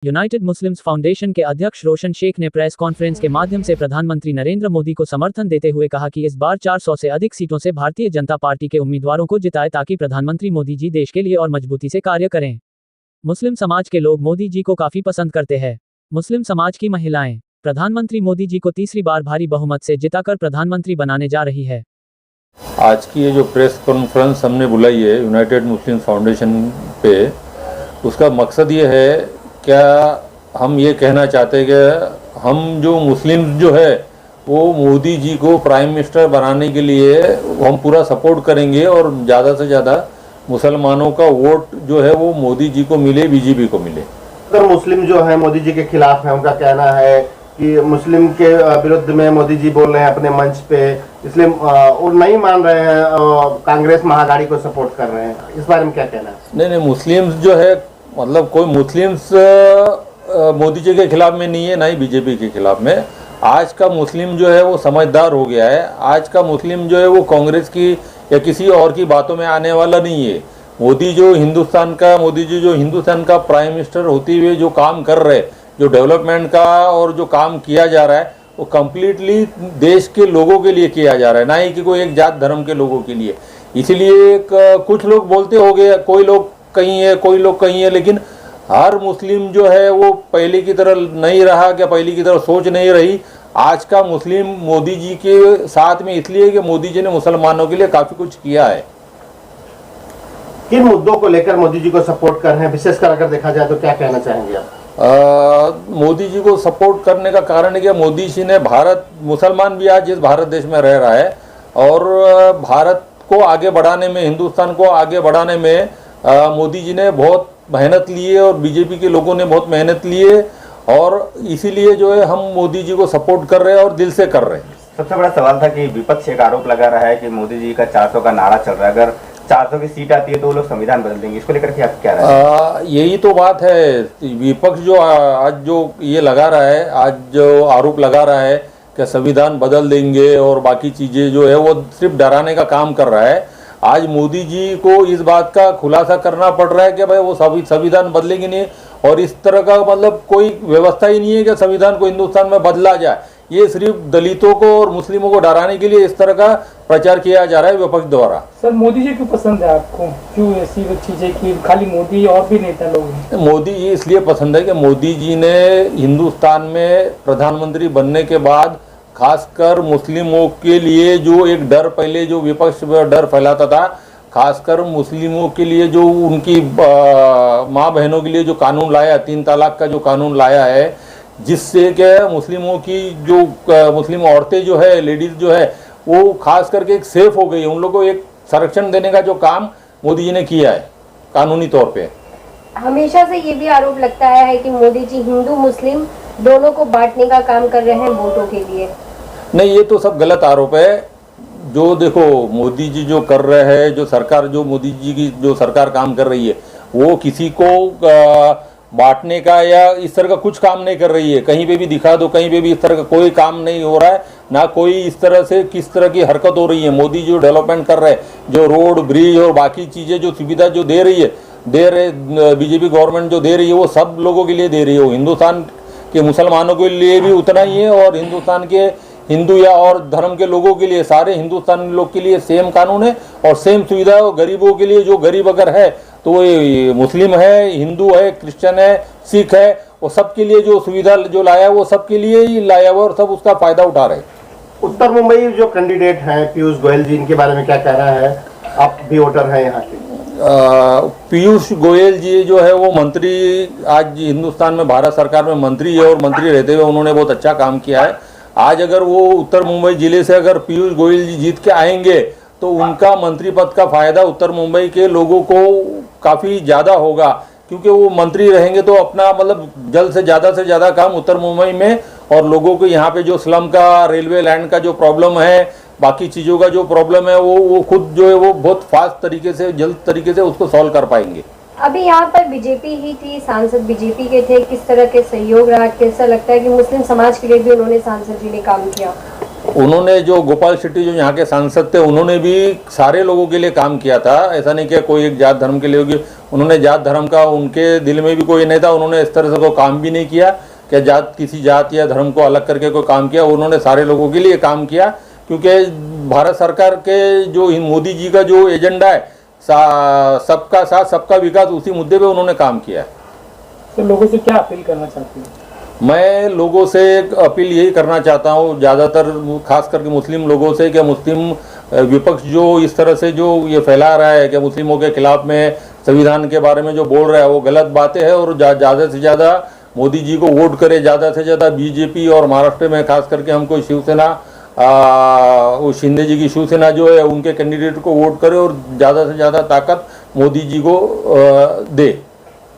United Muslims foundation के अध्यक्ष रोशन शेख ने प्रेस कॉन्फ्रेंस के माध्यम से प्रधानमंत्री नरेंद्र मोदी को समर्थन देते हुए कहा कि इस बार 400 से अधिक सीटों से भारतीय जनता पार्टी के उम्मीदवारों को जिताए ताकि प्रधानमंत्री मोदी जी देश के लिए और मजबूती से कार्य करें। मुस्लिम समाज के लोग मोदी जी को काफी पसंद करते हैं। मुस्लिम समाज की महिलाएं प्रधानमंत्री मोदी जी को तीसरी बार भारी बहुमत से जिताकर प्रधानमंत्री बनाने जा रही है। आज की ये जो प्रेस कॉन्फ्रेंस हमने बुलाई है यूनाइटेड मुस्लिम फाउंडेशन पे, उसका मकसद ये है, क्या हम ये कहना चाहते हैं कि हम जो मुस्लिम जो है वो मोदी जी को प्राइम मिनिस्टर बनाने के लिए हम पूरा सपोर्ट करेंगे और ज़्यादा से ज़्यादा मुसलमानों का वोट जो है वो मोदी जी को मिले, बीजेपी को मिले। अगर मुस्लिम जो है मोदी जी के खिलाफ है, उनका कहना है कि मुस्लिम के विरुद्ध में मोदी जी बोल रहे हैं अपने मंच पे, इसलिए वो नहीं मान रहे हैं, कांग्रेस महागाड़ी को सपोर्ट कर रहे हैं, इस बारे में क्या कहना है? नहीं, मुस्लिम्स जो है मतलब कोई मुस्लिम्स मोदी जी के खिलाफ में नहीं है, ना ही बीजेपी के खिलाफ में। आज का मुस्लिम जो है वो समझदार हो गया है। आज का मुस्लिम जो है वो कांग्रेस की या किसी और की बातों में आने वाला नहीं है। मोदी जी जो हिंदुस्तान का प्राइम मिनिस्टर होते हुए जो काम कर रहे, जो डेवलपमेंट का और जो काम किया जा रहा है वो कम्प्लीटली देश के लोगों के लिए किया जा रहा है, ना ही कि कोई एक जात धर्म के लोगों के लिए। इसीलिए कुछ लोग बोलते हो गए, कोई लोग कहीं है, कोई लोग कहीं है, लेकिन हर मुस्लिम जो है वो पहले की तरह नहीं रहा, क्या पहले की तरह सोच नहीं रही। आज का मुस्लिम मोदी जी के साथ में इसलिए कि मोदी जी ने मुसलमानों के लिए काफ़ी कुछ किया है। किन मुद्दों को लेकर मोदी जी को सपोर्ट कर रहे हैं, विशेषकर अगर देखा जाए तो क्या कहना चाहेंगे आप? मोदी जी को सपोर्ट करने का कारण है कि मोदी जी ने मुसलमान भी आज जिस भारत देश में रह रहा है और भारत को आगे बढ़ाने में, हिंदुस्तान को आगे बढ़ाने में मोदी जी ने बहुत मेहनत ली है और बीजेपी के लोगों ने बहुत मेहनत ली है, और इसीलिए जो है हम मोदी जी को सपोर्ट कर रहे हैं और दिल से कर रहे हैं। सबसे बड़ा सवाल था कि विपक्ष एक आरोप लगा रहा है कि मोदी जी का 400 का नारा चल रहा है, अगर 400 की सीट आती है तो वो लोग संविधान बदल देंगे, इसको लेकर के आप क्या राय है? यही तो बात है। विपक्ष जो आज जो ये लगा रहा है, आज जो आरोप लगा रहा है कि संविधान बदल देंगे और बाकी चीज़ें जो है वो सिर्फ डराने का काम कर रहा है। आज मोदी जी को इस बात का खुलासा करना पड़ रहा है कि भाई वो संविधान बदलेंगे नहीं, और इस तरह का मतलब कोई व्यवस्था ही नहीं है कि संविधान को हिंदुस्तान में बदला जाए। ये सिर्फ दलितों को और मुस्लिमों को डराने के लिए इस तरह का प्रचार किया जा रहा है विपक्ष द्वारा। सर, मोदी जी क्यों पसंद है आपको? क्यों ऐसी चीजें कि खाली मोदी और भी नेता लोग हैं? मोदी जी इसलिए पसंद है कि मोदी जी ने हिंदुस्तान में प्रधानमंत्री बनने के बाद खासकर मुस्लिमों के लिए जो एक डर, पहले जो विपक्ष डर फैलाता था, खासकर मुस्लिमों के लिए जो उनकी माँ बहनों के लिए जो कानून लाया, 3 तलाक का जो कानून लाया है, जिससे कि मुस्लिमों की जो मुस्लिम औरतें जो है, लेडीज़ जो है, वो खास करके एक सेफ हो गई है। उन लोगों को एक संरक्षण देने का जो काम मोदी जी ने किया है कानूनी तौर पे। हमेशा से ये भी आरोप लगता है कि मोदी जी हिंदू मुस्लिम दोनों को बांटने का काम कर रहे हैं वोटों के लिए। नहीं, ये तो सब गलत आरोप है। जो देखो मोदी जी जो कर रहे हैं, जो सरकार, जो मोदी जी की जो सरकार काम कर रही है, वो किसी को बांटने का या इस तरह का कुछ काम नहीं कर रही है। कहीं पे भी दिखा दो, कहीं पे भी इस तरह का कोई काम नहीं हो रहा है, ना कोई इस तरह से किस तरह की हरकत हो रही है। मोदी जो डेवलपमेंट कर रहे हैं, जो रोड, ब्रिज और बाकी चीज़ें जो सुविधा जो दे रही है, बीजेपी गवर्नमेंट जो दे रही है, वो सब लोगों के लिए दे रही है। वो हिंदुस्तान के मुसलमानों के लिए भी उतना ही है, और हिंदुस्तान के हिंदू या और धर्म के लोगों के लिए, सारे हिंदुस्तानी लोग के लिए सेम कानून है और सेम सुविधा है। गरीबों के लिए, जो गरीब अगर है तो वो मुस्लिम है, हिंदू है, क्रिश्चियन है, सिख है, वो सबके लिए जो सुविधा जो लाया है वो सबके लिए ही लाया हुआ और सब उसका फायदा उठा रहे हैं। उत्तर मुंबई जो कैंडिडेट हैं पीयूष गोयल जी, इनके बारे में क्या कहना है? आप भी वोटर हैं यहाँ के। पीयूष गोयल जी जो है वो मंत्री, आज हिंदुस्तान में भारत सरकार में मंत्री है, और मंत्री रहते हुए उन्होंने बहुत अच्छा काम किया है। आज अगर वो उत्तर मुंबई जिले से अगर पीयूष गोयल जी जीत के आएंगे तो उनका मंत्री पद का फायदा उत्तर मुंबई के लोगों को काफ़ी ज़्यादा होगा, क्योंकि वो मंत्री रहेंगे तो अपना मतलब जल्द से ज़्यादा काम उत्तर मुंबई में, और लोगों को यहाँ पे जो स्लम का, रेलवे लैंड का जो प्रॉब्लम है, बाकी चीज़ों का जो प्रॉब्लम है, वो खुद जो है वो बहुत फास्ट तरीके से, जल्द तरीके से उसको सॉल्व कर पाएंगे। अभी यहाँ पर बीजेपी ही थी, सांसद बीजेपी के थे, किस तरह के सहयोग रहा? कैसा लगता है कि मुस्लिम समाज के लिए भी उन्होंने, सांसद जी ने काम किया? उन्होंने जो गोपाल शेट्टी जो यहाँ के सांसद थे, उन्होंने भी सारे लोगों के लिए काम किया था। ऐसा नहीं कि कोई एक जात धर्म के लिए होगी, उन्होंने जात धर्म का उनके दिल में भी कोई नहीं था, उन्होंने इस तरह से कोई काम भी नहीं किया कि किसी जात या धर्म को अलग करके कोई काम किया। उन्होंने सारे लोगों के लिए काम किया, क्योंकि भारत सरकार के जो मोदी जी का जो एजेंडा है सबका साथ सबका विकास, उसी मुद्दे पे उन्होंने काम किया है। तो लोगों से क्या अपील करना चाहते हैं? मैं लोगों से एक अपील यही करना चाहता हूँ, ज़्यादातर खास करके मुस्लिम लोगों से, कि मुस्लिम विपक्ष जो इस तरह से जो ये फैला रहा है कि मुस्लिमों के खिलाफ में संविधान के बारे में जो बोल रहा है वो गलत बातें है, और ज़्यादा से ज़्यादा मोदी जी को वोट करे, ज़्यादा से ज़्यादा बीजेपी और महाराष्ट्र में खास करके हमको शिवसेना, वो शिंदे जी की शिवसेना जो है उनके कैंडिडेट को वोट करे और ज़्यादा से ज़्यादा ताकत मोदी जी को दे।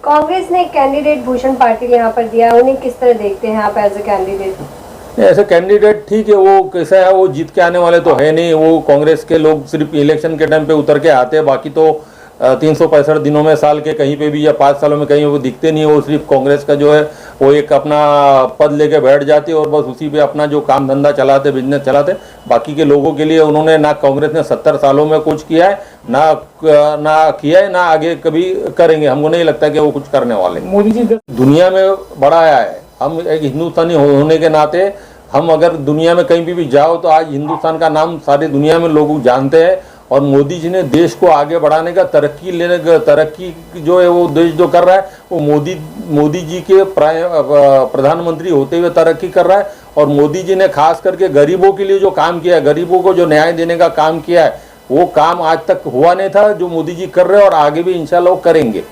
कांग्रेस ने कैंडिडेट भूषण पाटिल यहाँ पर दिया, उन्हें किस तरह देखते हैं आप एज ए कैंडिडेट? ऐसे कैंडिडेट ठीक है, वो कैसा है, वो जीत के आने वाले तो है नहीं। वो कांग्रेस के लोग सिर्फ इलेक्शन के टाइम पे उतर के आते हैं, बाकी तो 365 दिनों में साल के कहीं पे भी या 5 सालों में कहीं वो दिखते नहीं है। वो सिर्फ कांग्रेस का जो है वो एक अपना पद लेके बैठ जाती है और बस उसी पे अपना जो काम धंधा चलाते, बिजनेस चलाते। बाकी के लोगों के लिए उन्होंने ना, कांग्रेस ने 70 सालों में कुछ किया है, ना किया है, ना आगे कभी करेंगे। हमको नहीं लगता कि वो कुछ करने वाले। मोदी जी दुनिया में बढ़ाया है, हम एक हिंदुस्तानी होने के नाते हम अगर दुनिया में कहीं भी जाओ तो आज हिंदुस्तान का नाम सारी दुनिया में लोग जानते हैं। और मोदी जी ने देश को आगे बढ़ाने का, तरक्की जो है वो देश जो कर रहा है वो मोदी जी के प्रधानमंत्री होते हुए तरक्की कर रहा है। और मोदी जी ने खास करके गरीबों के लिए जो काम किया है, गरीबों को जो न्याय देने का काम किया है, वो काम आज तक हुआ नहीं था जो मोदी जी कर रहे हैं, और आगे भी इंशाल्लाह वो करेंगे।